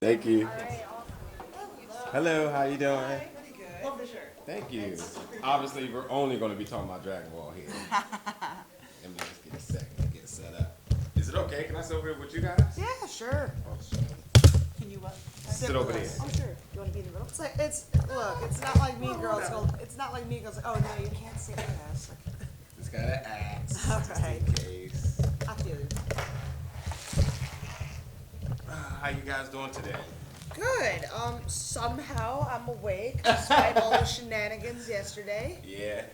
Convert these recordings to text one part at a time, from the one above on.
Thank you. All right, awesome. Hello, how you doing? Pretty good. Love the shirt. Thank you. Obviously, we're only going to be talking about Dragon Ball here. Let me just get a second to get set up. Is it okay? Can I sit over here with you guys? Yeah, sure. Oh, shit. Can you what? Sit over there. Oh, sure. You want to be in the middle? It's not like Mean Girls. It's not like Mean Girls. Oh no, you can't sit with us. Just gotta ask. All Just right. in case. I feel you. How you guys doing today? Good. Somehow I'm awake despite all the shenanigans yesterday. Yeah.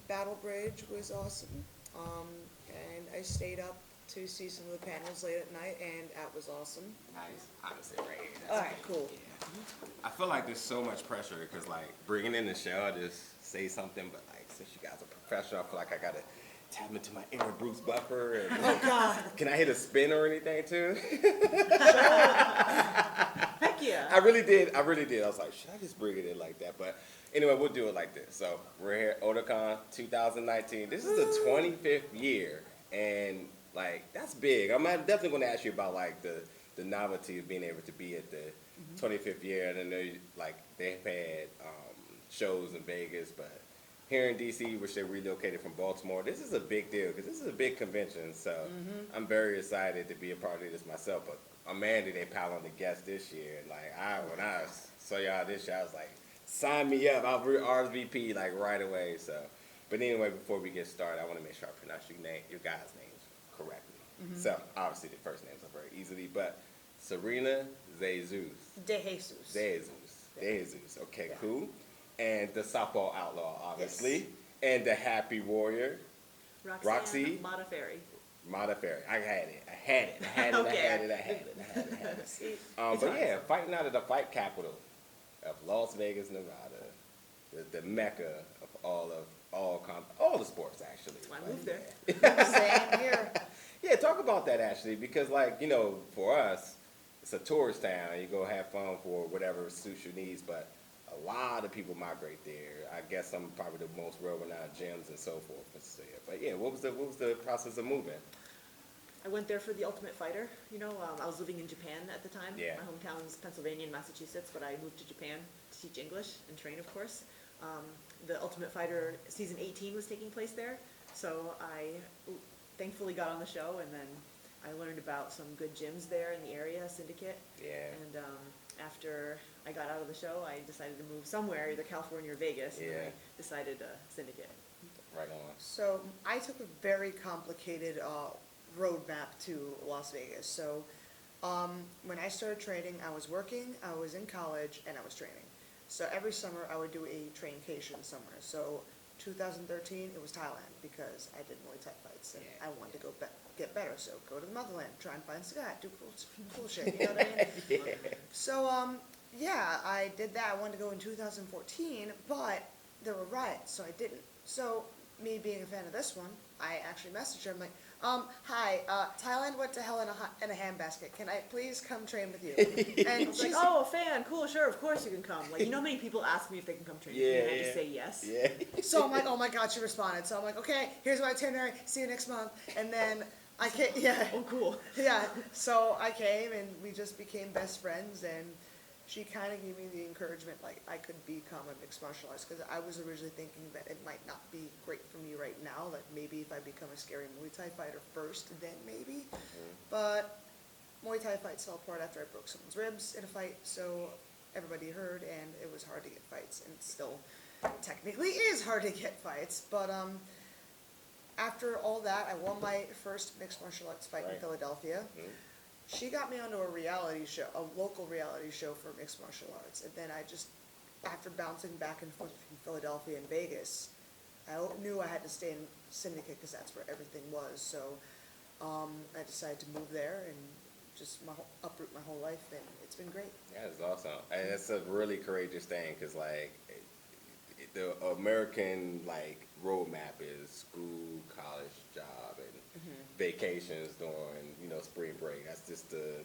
Battle Bridge was awesome. And I stayed up to see some of the panels late at night, and that was awesome. Nice. Honestly, right here. All right, cool. Yeah. I feel like there's so much pressure because, like, bringing in the show, I just say something, but like, since you guys are professional, I feel like I gotta tap into my inner Bruce Buffer. And, Oh God. can I hit a spin or anything too? Heck yeah. I really did. I was like, should I just bring it in like that? But anyway, we'll do it like this. So we're here at Otakon 2019. This is the 25th year, and like that's big. I'm definitely going to ask you about like the novelty of being able to be at the 25th year. And I know like they've had shows in Vegas, but here in DC, which they relocated from Baltimore, this is a big deal because this is a big convention. So I'm very excited to be a part of this myself. But Amanda, they piled on the guest this year. Like when I saw y'all this year, I was like, sign me up. I'll RSVP like right away. So, but anyway, before we get started, I want to make sure I pronounce your guys' names correctly. So obviously the first names are very easily, but Serena DeJesus. Okay, cool. And the softball outlaw, obviously, and the happy warrior, Roxanne Modafferi. Modafferi. I had it. But yeah, fighting out of the fight capital of Las Vegas, Nevada, the mecca of all the sports actually. That's why I moved there. Same here. Yeah, talk about that actually, because like for us, it's a tourist town. You go have fun for whatever suits your needs, but a lot of people migrate there. I guess some probably the most world-renowned gyms and so forth. But yeah, what was the process of moving? I went there for the Ultimate Fighter. I was living in Japan at the time. Yeah. My hometown is Pennsylvania and Massachusetts, but I moved to Japan to teach English and train, of course. The Ultimate Fighter season 18 was taking place there, so I thankfully got on the show, and then I learned about some good gyms there in the area, Syndicate. Yeah. And after I got out of the show, I decided to move somewhere, either California or Vegas, and then I decided Syndicate. Right on. So I took a very complicated roadmap to Las Vegas. So when I started training, I was working, I was in college, and I was training. So every summer I would do a traincation somewhere. So 2013 it was Thailand because I did Muay Thai fights and I wanted to go get better. So go to the motherland, try and find Scott, do cool shit. You know what I mean? So yeah, I did that. I wanted to go in 2014, but there were riots, so I didn't. So me being a fan of this one, I actually messaged her. I'm like, hi, Thailand went to hell in a handbasket. Can I please come train with you? And I was like, oh, a fan, cool, sure, of course you can come. Like, many people ask me if they can come train with me, and I just say yes. Yeah. So I'm like, oh my God, she responded. So I'm like, okay, here's my itinerary. See you next month. And then I came, Oh, cool. yeah. So I came and we just became best friends, and she kind of gave me the encouragement, like I could become a mixed martial artist, because I was originally thinking that it might not be great for me right now, that maybe if I become a scary Muay Thai fighter first, then maybe. But Muay Thai fights fell apart after I broke someone's ribs in a fight, so everybody heard, and it was hard to get fights, and it still technically is hard to get fights. But after all that, I won my first mixed martial arts fight in Philadelphia. She got me onto a reality show, a local reality show for mixed martial arts. And then I just, after bouncing back and forth from Philadelphia and Vegas, I knew I had to stay in Syndicate because that's where everything was. So I decided to move there and just uproot my whole life, and it's been great. That is awesome. And it's a really courageous thing because, like, the American, like, roadmap is school, college, job, and vacations during, spring break. That's just the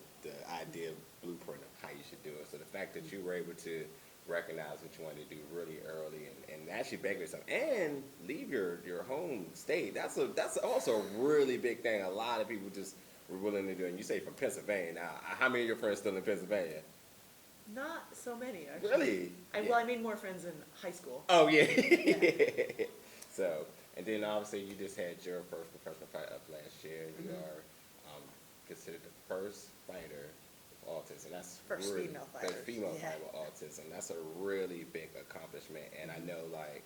idea blueprint of how you should do it. So the fact that you were able to recognize what you wanted to do really early and actually beg yourself and leave your home state, that's also a really big thing. A lot of people just were willing to do it. And you say from Pennsylvania. Now, how many of your friends still in Pennsylvania? Not so many, actually. Really? Well, I made more friends in high school. Oh, yeah. So, and then obviously you just had your first professional fight up last year. You are considered the first fighter with autism. That's First really, female fighter. First female Yeah. fighter with autism. That's a really big accomplishment. And I know, like,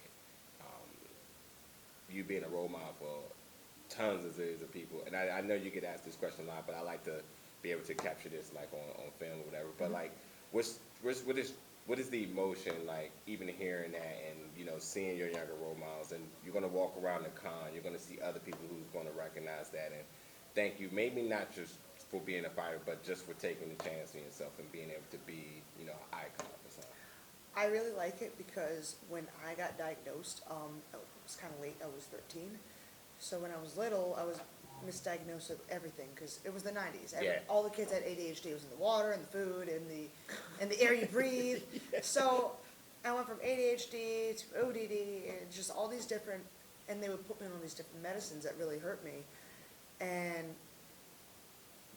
you being a role model for tons of zillions of people. And I know you get asked this question a lot, but I like to be able to capture this, like, on film or whatever. But, like, what is the emotion, like, even hearing that and, you know, seeing your younger role models, and you're going to walk around the con, you're going to see other people who's going to recognize that and thank you, maybe not just for being a fighter, but just for taking the chance on yourself and being able to be, you know, an icon or something. I really like it because when I got diagnosed, it was kind of late, I was 13. So when I was little, I was misdiagnosed with everything because it was the 90s. Yeah. All the kids had ADHD. It was in the water, in the food, in the air you breathe. So I went from ADHD to ODD and just all these different, and they would put me on these different medicines that really hurt me. And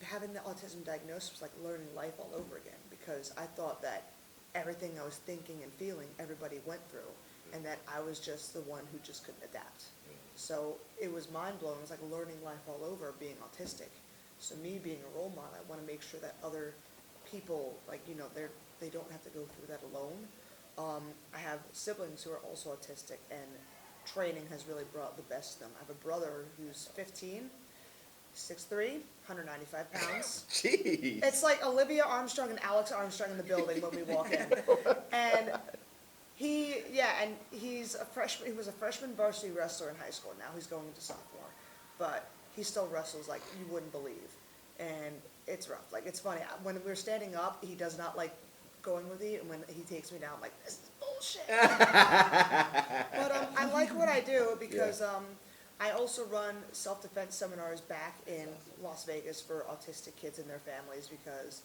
having the autism diagnosis was like learning life all over again because I thought that everything I was thinking and feeling, everybody went through, and that I was just the one who just couldn't adapt. So it was mind-blowing. It was like learning life all over being autistic. So me being a role model, I want to make sure that other people, like, you know, they don't have to go through that alone. I have siblings who are also autistic, and training has really brought the best of them. I have a brother who's 15, 6'3", 195 pounds. Jeez. It's like Olivia Armstrong and Alex Armstrong in the building when we walk in. And he's a freshman. He was a freshman varsity wrestler in high school. Now he's going into sophomore, but he still wrestles like you wouldn't believe, and it's rough. Like, it's funny when we're standing up, he does not like going with me, and when he takes me down, I'm like, this is bullshit. But I like what I do because I also run self-defense seminars back in Las Vegas for autistic kids and their families because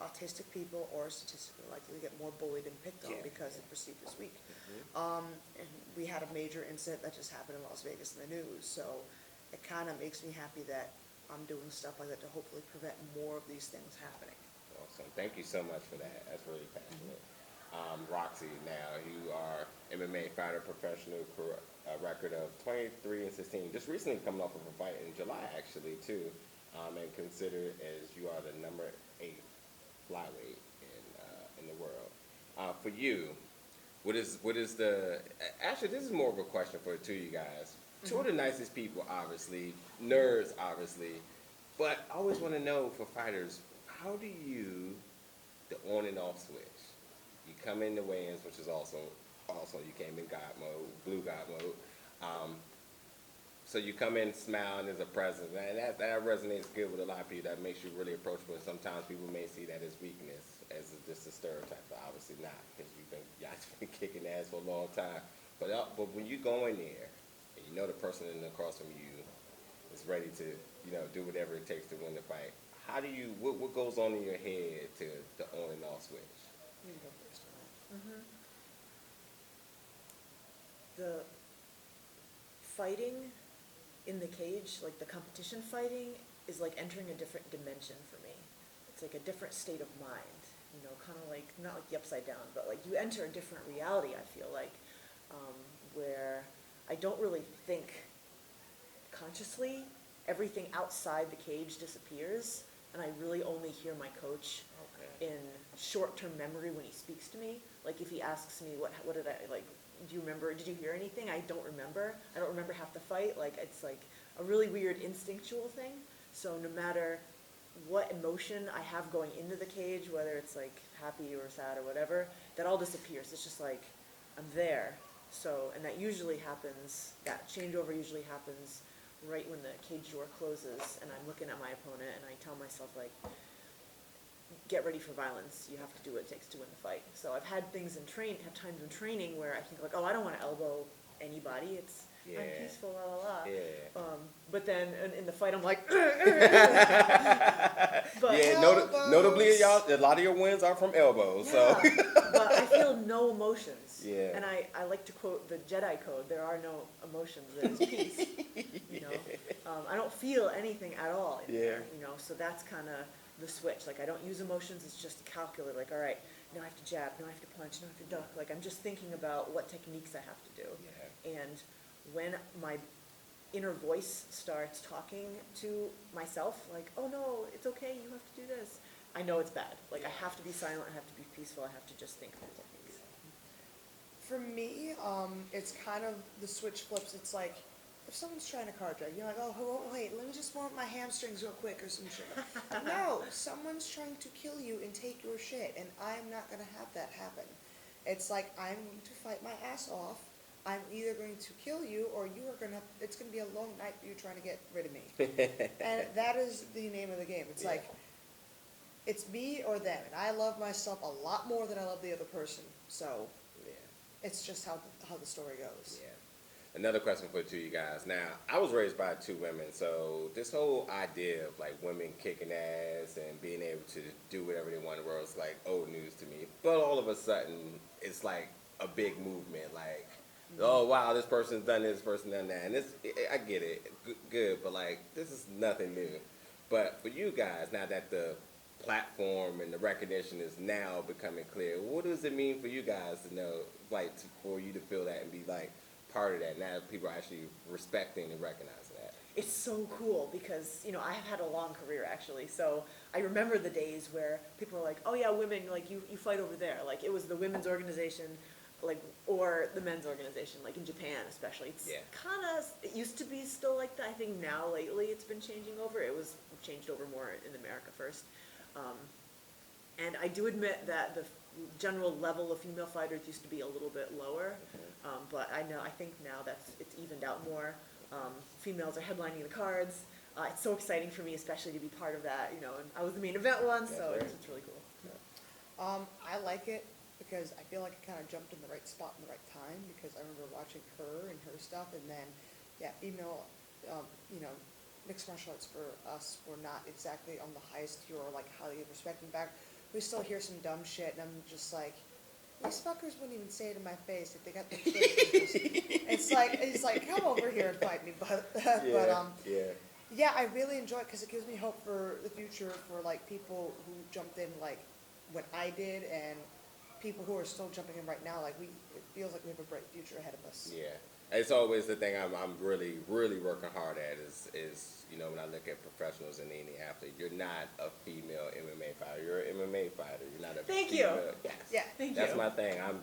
autistic people are statistically likely to get more bullied and picked on because they're perceived as weak. And we had a major incident that just happened in Las Vegas in the news, so it kind of makes me happy that I'm doing stuff like that to hopefully prevent more of these things happening. Awesome. Thank you so much for that. That's really passionate. Roxy, now you are MMA fighter, professional record of 23 and 16. Just recently coming off of a fight in July, actually, too, and considered as you are the number 8 flyweight in the world. For you, what is the? Actually, this is more of a question for the two of you guys. Two of the nicest people, obviously, nerds, obviously, but I always want to know for fighters, how do you the on and off switch? You come in the weigh-ins, which is also you came in God mode, blue God mode. So you come in smiling as a presence, and that resonates good with a lot of people. That makes you really approachable. And sometimes people may see that as weakness, as just a stereotype, but obviously not, because y'all been kicking ass for a long time. But when you go in there, and you know the person across from you is ready to, you know, do whatever it takes to win the fight. How do you? What goes on in your head to the on and off switch? You can go first on that. The fighting in the cage, like the competition fighting, is like entering a different dimension for me. It's like a different state of mind, you know, kind of like, not like the upside down, but like you enter a different reality, I feel like, where I don't really think consciously. Everything outside the cage disappears, and I really only hear my coach in short-term memory when he speaks to me. Like if he asks me, what did I, like, do you remember, did you hear anything? I don't remember. I don't remember half the fight. Like, it's like a really weird instinctual thing. So no matter what emotion I have going into the cage, whether it's like happy or sad or whatever, that all disappears. It's just like, I'm there. So, and that usually happens, that changeover usually happens right when the cage door closes and I'm looking at my opponent and I tell myself, like, get ready for violence. You have to do what it takes to win the fight. So I've had times in training where I think, like, oh, I don't want to elbow anybody. I'm peaceful, la la la. Yeah. But then in the fight, I'm like, but Yeah, notably, y'all, a lot of your wins are from elbows. So. But I feel no emotions. Yeah. And I like to quote the Jedi code: "There are no emotions. There is peace." You know, I don't feel anything at all in there. You know, so that's kind of the switch. Like I don't use emotions. It's just calculate. Like, all right, now I have to jab. Now I have to punch. Now I have to duck. Like I'm just thinking about what techniques I have to do. Yeah. And when my inner voice starts talking to myself, like, oh no, it's okay, you have to do this, I know it's bad. Like, I have to be silent, I have to be peaceful, I have to just think through techniques. For me, it's kind of the switch flips. It's like, if someone's trying to card drag, you're like, oh, wait, let me just warm up my hamstrings real quick or some shit. No, someone's trying to kill you and take your shit, and I'm not going to have that happen. It's like, I'm going to fight my ass off. I'm either going to kill you, or you are going to, it's going to be a long night for you trying to get rid of me. And that is the name of the game. It's like, it's me or them. And I love myself a lot more than I love the other person. So, it's just how the story goes. Yeah. Another question for you guys. Now, I was raised by 2 women, so this whole idea of like women kicking ass and being able to do whatever they want in the world is like old news to me. But all of a sudden, it's like a big movement. Like, oh wow, this person's done this, person done that, and I get it, good, but like this is nothing new. But for you guys, now that the platform and the recognition is now becoming clear, what does it mean for you guys to know, like, for you to feel that and be like part of that? Now people are actually respecting and recognizing that. It's so cool because, you know, I have had a long career actually. So I remember the days where people were like, oh yeah, women, like you fight over there. Like it was the women's organization, like, or the men's organization, like in Japan especially. It's kind of, it used to be still like that. I think now lately it's been changing over. It was changed over more in America first. And I do admit that the general level of female fighters used to be a little bit lower. But I think now it's evened out more. Females are headlining the cards. It's so exciting for me, especially to be part of that, you know, and I was the main event once, so it's really cool. I like it because I feel like I kind of jumped in the right spot in the right time, because I remember watching her and her stuff, and then, female, you know, mixed martial arts for us were not exactly on the highest tier or like highly respected. In fact, we still hear some dumb shit, and I'm just like, these fuckers wouldn't even say it in my face if they got the trick. It's like, come over here and fight me, but I really enjoy it because it gives me hope for the future for like people who jumped in like when I did, and people who are still jumping in right now. Like it feels like we have a bright future ahead of us. Yeah. It's always the thing I'm really, really working hard at is, you know, when I look at professionals and any athlete, you're not a female MMA fighter. You're an MMA fighter. You're not a female. Yes. Yeah. That's my thing. I'm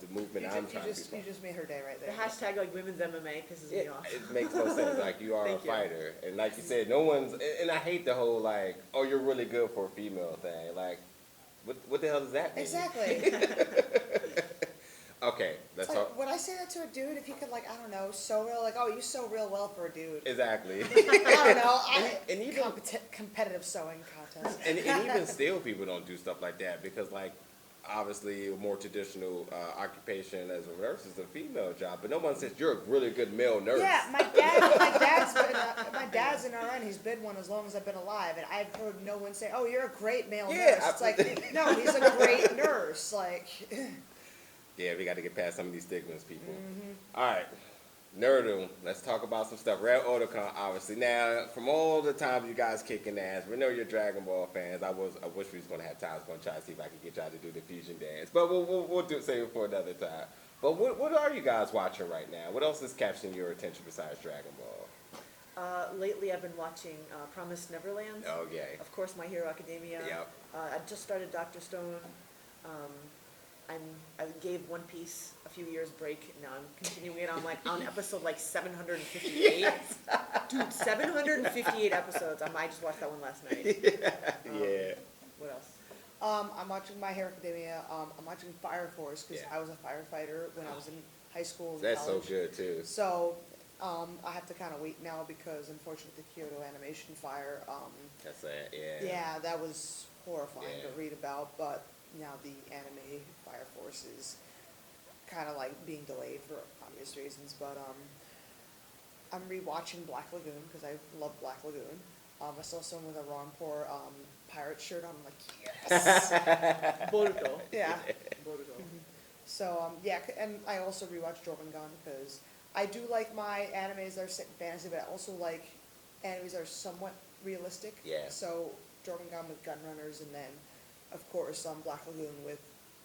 the movement I'm trying to be. You just made her day right there. The hashtag like women's MMA pisses me off. It makes no sense. Like, you are a fighter. And like you said, no one's, and I hate the whole like, oh, you're really good for a female thing. Like, what the hell does that mean? Exactly. Okay, let's talk. Would I say that to a dude if he could, like, I don't know, sew real, like, oh, you sew real well for a dude. Exactly. I don't know. And even competitive sewing contest. And even still, people don't do stuff like that because, like, obviously, a more traditional occupation as a nurse is a female job. But no one says you're a really good male nurse. Yeah, my dad's an RN. He's been one as long as I've been alive, and I've heard no one say, "Oh, you're a great male nurse." It's like, no, he's a great nurse. Like. Yeah, we got to get past some of these stigmas, people. All right, Nerdum, let's talk about some stuff. We're at Otakon, obviously. Now, from all the times you guys kicking ass, we know you're Dragon Ball fans. I wish we was going to have time. I was going to try to see if I could get y'all to do the fusion dance. But we'll save it for another time. But what are you guys watching right now? What else is capturing your attention besides Dragon Ball? Lately, I've been watching Promised Neverland. Oh, yeah. Of course, My Hero Academia. Yep. I just started Dr. Stone. I gave One Piece a few years break. Now I'm continuing it on episode 758. Yes. Dude, 758 episodes. I might just watch that one last night. Yeah. What else? I'm watching My Hero Academia. I'm watching Fire Force because I was a firefighter when I was in high school and That's college. so good too. So I have to kind of wait now because unfortunately the Kyoto animation fire. That's it. Yeah. Yeah, that was horrifying Yeah. to read about, but now the anime Fire Force is kind of like being delayed for obvious reasons. But I'm rewatching Black Lagoon because I love Black Lagoon. I saw someone with a Ron Poor pirate shirt on. I'm like, yes. Boruto. Yeah. Boruto. So yeah, and I also rewatched Jormungand because I do like my animes that are set in fantasy, but I also like animes that are somewhat realistic. Yeah. So Jormungand with gun runners, and then of course Black Lagoon with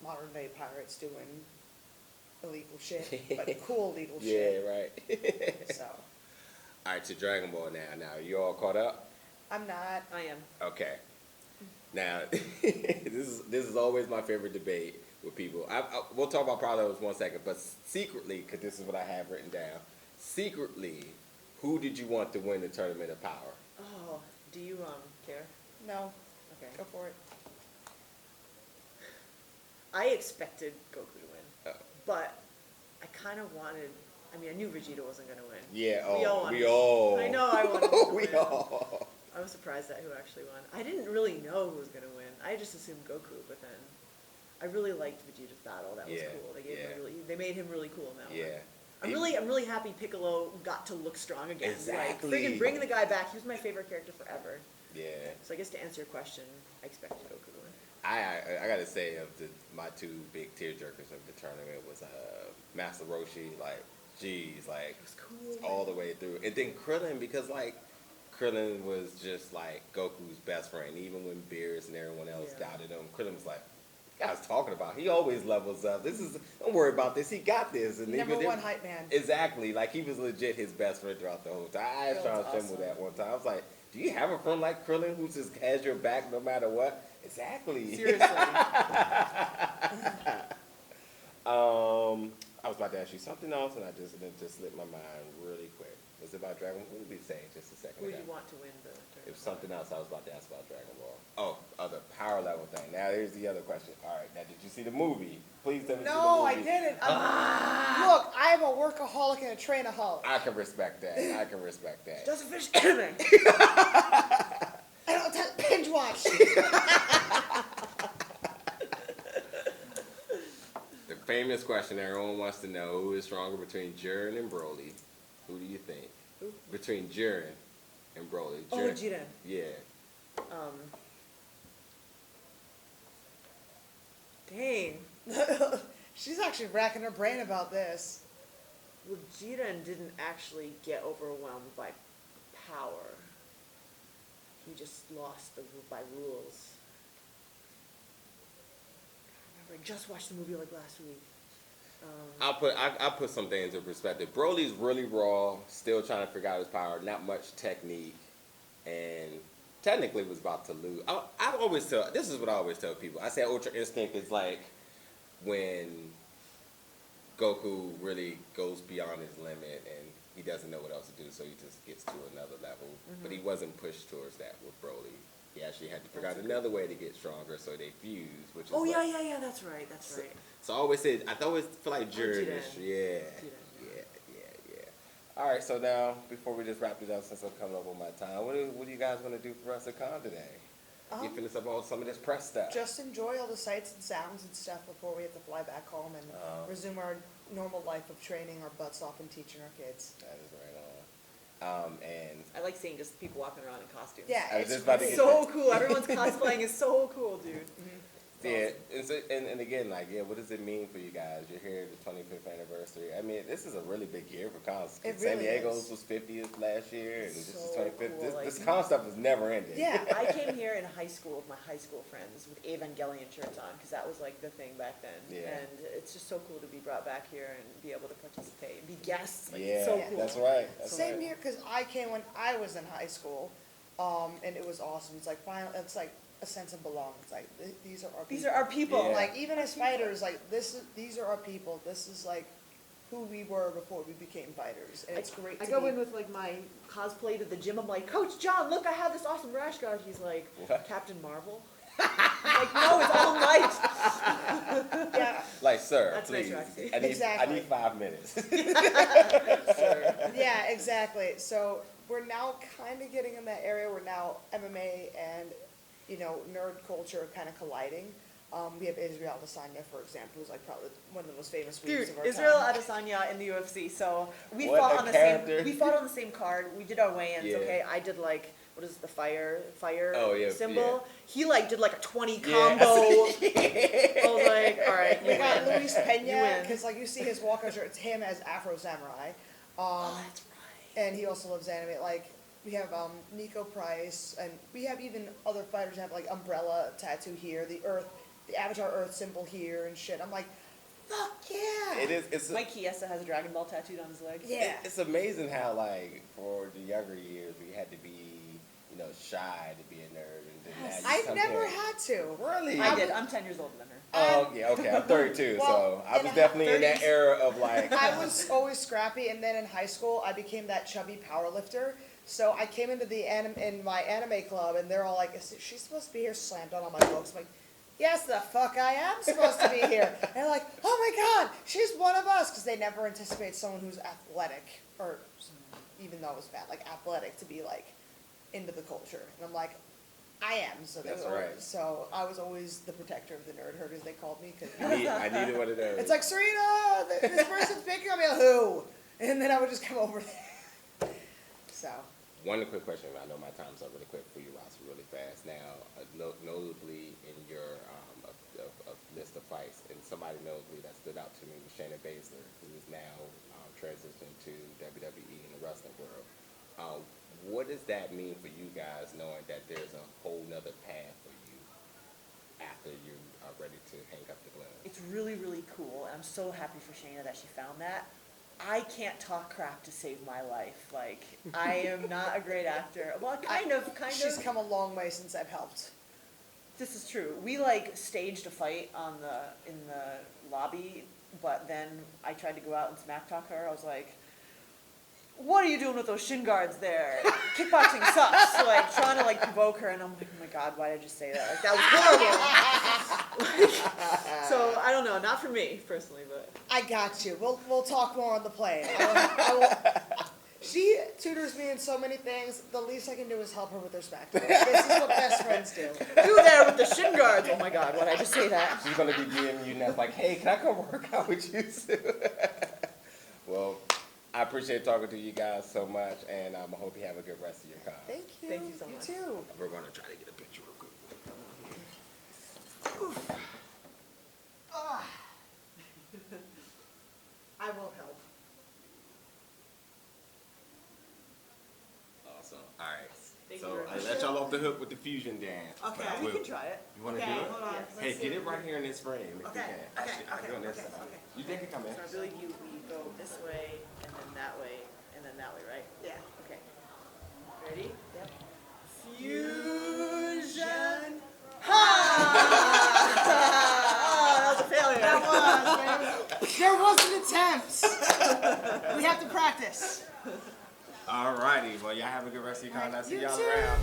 modern day pirates doing illegal shit, but cool legal shit. Yeah, right. So All right, to Dragon Ball now. Now, you all caught up? I'm not. I am. Okay. Now, this is always my favorite debate with people. We'll talk about Prowler in 1 second, but secretly, because this is what I have written down, secretly, who did you want to win the Tournament of Power? Oh, do you care? No. Okay. Go for it. I expected Goku to win, Oh. but I kind of wanted. I mean, I knew Vegeta wasn't going to win. Yeah, We all. I know I wanted him to we win. all. I was surprised at who actually won. I didn't really know who was going to win. I just assumed Goku, but then I really liked Vegeta's battle. That was Yeah, cool. They gave yeah. him they made him really cool in that one. Yeah. I'm really happy Piccolo got to look strong again. Exactly. Like, friggin' bringing the guy back. He was my favorite character forever. Yeah. So I guess to answer your question, I expected Goku to win. I gotta say, of my two big tearjerkers of the tournament was Master Roshi, like, geez, like, It was cool. all the way through. And then Krillin, because, like, Krillin was just, like, Goku's best friend. Even when Beerus and everyone else Yeah. doubted him, Krillin was like, I was talking about, he always levels up. Don't worry about this, he got this. And Number one hype man. Exactly, like, he was legit his best friend throughout the whole time. I asked Sean Krillin was Schimmel that one time. I was like, do you have a friend like Krillin who just has your back no matter what? Exactly. Seriously. I was about to ask you something else, and it just slipped my mind really quick. Was it about Dragon Ball? What did we say just a second Who do ago? you want to win the tournament? It was something else I was about to ask about Dragon Ball. Oh, the power level thing. Now here's the other question. All right, now did you see the movie? Please tell me you see the No, I movie. didn't. Look, I am a workaholic and a trainaholic. I can respect that. I can respect that. Doesn't finish anime. I don't have to binge watch. The famous question everyone wants to know: who is stronger between Jiren and Broly? Who do you think? Who? Between Jiren and Broly. Oh, Jiren. Yeah. Dang. She's actually racking her brain about this. Well, Jiren didn't actually get overwhelmed by power. He just lost by rules. I remember I just watched the movie like last week. I'll put some things in perspective. Broly's really raw, still trying to figure out his power, not much technique, and technically was about to lose. This is what I always tell people. I say Ultra Instinct is like when Goku really goes beyond his limit and he doesn't know what else to do, so he just gets to another level. Mm-hmm. But he wasn't pushed towards that with Broly. He actually had to figure out another way to get stronger, so they fuse, which is Oh, like, yeah, that's right. So I always say, I always feel like Jiren Jiren. is, yeah. All right, so now, before we just wrap it up, since I'm coming up on my time, what do you guys want to do for us at Con today? You finish up on some of this press stuff. Just enjoy all the sights and sounds and stuff before we have to fly back home and resume our normal life of training our butts off and teaching our kids. That is right on. And I like seeing just people walking around in costumes. Yeah, I was it's just about to great. get So cool. Everyone's cosplaying is so cool, dude. yeah, and again, like, yeah, what does it mean for you guys? You're here at the 25th anniversary. I mean, this is a really big year for cons. It San really Diego's is. was 50th last year, and this is So 25th. cool, This like- con stuff is never ending. Yeah. I came here in high school with my high school friends with Evangelion shirts on because that was like the thing back then. Yeah. And it's just so cool to be brought back here and be able to participate and be guests. Like, Yeah, it's so cool. that's right. That's Same right. here, because I came when I was in high school, and it was awesome. It's like it's like a sense of belonging. It's like these are our people. These are our people. Yeah. Like even as fighters, like these are our people. This is like who we were before we became fighters, and it's great. I to go be, in with like my cosplay to the gym. I'm like, Coach John, look, I have this awesome rash guard. He's like, What? Captain Marvel. I'm like, no, it's all night. yeah, Like, sir, That's nice, please. Roxy. I need Exactly. 5 minutes. yeah, exactly. So we're now kind of getting in that area where now MMA and nerd culture are kind of colliding. We have Israel Adesanya, for example, who's like probably one of the most famous Dude, weavers of our Israel time. Adesanya in the UFC. So we What fought a on the character. same. We fought on the same card. We did our weigh-ins. Yeah. Okay, I did like what is the fire Oh, yeah, symbol. yeah. He like did like a 20 Yeah, combo. I I was like, all right, We you got win. Luis You Pena, win. because like you see his walkout shirt, it's him as Afro Samurai. Oh, that's right. And he also loves anime. Like, we have Nico Price, and we have even other fighters who have like umbrella tattoo here, the Avatar Earth symbol here and shit. I'm like, fuck yeah! It is. It's Mike Chiesa has a Dragon Ball tattooed on his leg. Yeah. It's amazing how, like, for the younger years, we had to be, you know, shy to be a nerd, and then Yes. now you I've come never here. had to. Really? I did. I'm 10 years older than her. Oh, yeah, okay. I'm 32, Well, so I in was the definitely in that 30s. era of like. I was always scrappy, and then in high school, I became that chubby powerlifter. So I came into in my anime club, and they're all like, "Is she supposed to be here?" Slammed on all my books. I'm like, yes, the fuck I am supposed to be here. And they're like, oh my god, she's one of us, because they never anticipate someone who's athletic, or even though it was fat, like athletic, to be like into the culture. And I'm like, I am. So That's they- right. So I was always the protector of the nerd herd, as they called me. Cause I needed one of those. it's like, Serena, this person's picking on me. Who? And then I would just come over there. So. One quick question. I know my time's up really quick for you, Ross, really fast. Now, notably in your a list of fights, and somebody notably that stood out to me was Shayna Baszler, who is now transitioning to WWE in the wrestling world. What does that mean for you guys, knowing that there's a whole nother path for you after you are ready to hang up the gloves? It's really, really cool, and I'm so happy for Shayna that she found that. I can't talk crap to save my life. Like, I am not a great actor. Well, kind of. She's come a long way since I've helped. This is true. We like staged a fight in the lobby, but then I tried to go out and smack talk her. I was like, "What are you doing with those shin guards there? Kickboxing sucks." So, like, trying to like provoke her, and I'm like, "Oh my god, why did I just say that? Like, that was horrible." So I don't know. Not for me personally, but I got you. We'll talk more on the plane. She tutors me in so many things. The least I can do is help her with her smack. This is what best friends do. you there with the shin guards. Oh my god, why did I just say that? She's gonna be DMing you next, like, "Hey, can I come work out with you soon?" Well, I appreciate talking to you guys so much, and I hope you have a good rest of your con. Thank you. Thank you so much. You too. We're gonna try to get a picture real quick. I will help. Awesome. All right. Thank you So very I much. let y'all off the hook with the fusion dance. Okay. But I We will. can try it. You want to Okay, do it? hold on. Yes. Hey, Let's get see. it right here in this frame. If Okay, you can. okay, Actually, I okay, go on this okay, side. okay. You think it come in? So I believe we go this way, and then that way, and then that way, right? Yeah. Okay. Ready? Yep. Fusion. That was a failure. There was an attempt. We have to practice. All righty. Well, y'all have a good rest of your con. I'll see You y'all too. around.